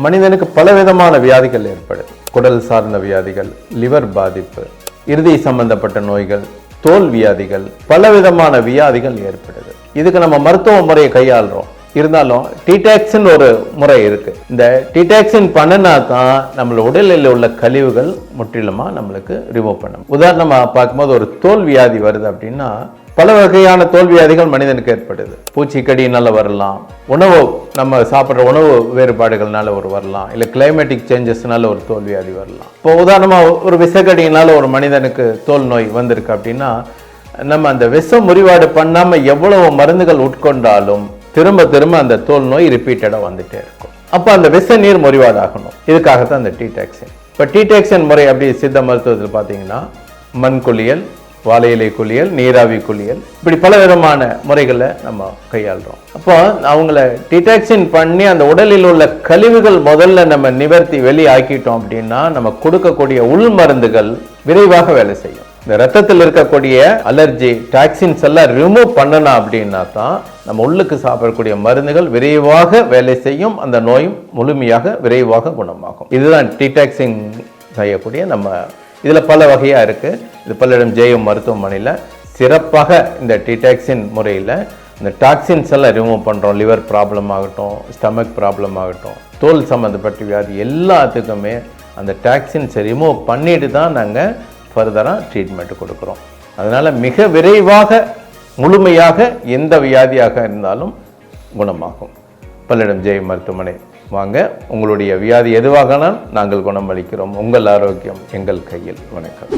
மனிதனுக்கு பலவிதமான வியாதிகள் ஏற்படுது. குடல் சார்ந்த வியாதிகள், லிவர் பாதிப்பு, இருதய சம்பந்தப்பட்ட நோய்கள், தோல் வியாதிகள், பலவிதமான வியாதிகள் ஏற்படுது. இதுக்கு நம்ம மருத்துவ முறையை கையாளுறோம். இருந்தாலும் டிடாக்சின் ஒரு முறை இருக்கு. இந்த டிடாக்சின் பண்ணினா தான் நம்மள உடலில் உள்ள கழிவுகள் முற்றிலுமா நம்மளுக்கு ரிமூவ் பண்ணும். உதாரணமா பார்க்கும்போது ஒரு தோல் வியாதி வருது அப்படின்னா பல வகையான தோல் வியாதிகள் மனிதனுக்கு ஏற்படுது. பூச்சிக்கடியினால வரலாம், உணவு நம்ம சாப்பிட்ற உணவு வேறுபாடுகள்னால வரலாம், இல்லை கிளைமேட்டிக் சேஞ்சஸ்னால ஒரு தோல் வியாதி வரலாம். இப்போ உதாரணமாக ஒரு விஷக்கடியினால ஒரு மனிதனுக்கு தோல் நோய் வந்திருக்கு அப்படின்னா நம்ம அந்த விஷ முறிவாடு பண்ணாமல் எவ்வளவு மருந்துகள் உட்கொண்டாலும் திரும்ப திரும்ப அந்த தோல் நோய் ரிப்பீட்டடாக வந்துட்டே இருக்கும். அப்போ அந்த விஷ நீர் முறிவாடாகணும். இதுக்காகத்தான் அந்த டிடாக்சின். இப்போ டிடாக்சின் முறை அப்படி சித்த மருத்துவத்தில் பார்த்தீங்கன்னா மண் குளியல், வாழை இலை குளியல், நீராவி குளியல், இப்படி பல விதமான முறைகளை நம்ம கையாளுறோம். அப்போ அவங்கள டிடாக்சின் பண்ணி அந்த உடலில் உள்ள கழிவுகள் முதல்ல நம்ம நிவர்த்தி வெளியாக்கிட்டோம் அப்படின்னா நம்ம கொடுக்கக்கூடிய உள் மருந்துகள் விரைவாக வேலை செய்யும். இந்த ரத்தத்தில் இருக்கக்கூடிய அலர்ஜி டாக்ஸின்ஸ் எல்லாம் ரிமூவ் பண்ணணும் அப்படின்னா தான் நம்ம உள்ளுக்கு சாப்பிடக்கூடிய மருந்துகள் விரைவாக வேலை செய்யும், அந்த நோயும் முழுமையாக விரைவாக குணமாகும். இதுதான் டிடாக்சின் செய்யக்கூடிய நம்ம இதில் பல வகையாக இருக்குது. இது பல்லிடம் ஜெயம் மருத்துவமனையில் சிறப்பாக இந்த டிடாக்சின் முறையில் இந்த டாக்ஸின்ஸ் எல்லாம் ரிமூவ் பண்ணுறோம். லிவர் ப்ராப்ளம் ஆகட்டும், ஸ்டமக் ப்ராப்ளம் ஆகட்டும், தோல் சம்மந்தப்பட்ட வியாதி எல்லாத்துக்குமே அந்த டாக்ஸின்ஸை ரிமூவ் பண்ணிட்டு தான் நாங்கள் ஃபர்தராக ட்ரீட்மெண்ட் கொடுக்குறோம். அதனால் மிக விரைவாக முழுமையாக எந்த வியாதியாக இருந்தாலும் குணமாகும். பல்லிடம் ஜெயம் மருத்துவமனை வாங்க. உங்களுடைய வியாதி எதுவாகனால் நாங்கள் குணமளிக்கிறோம். உங்கள் ஆரோக்கியம் எங்கள் கையில். வணக்கம்.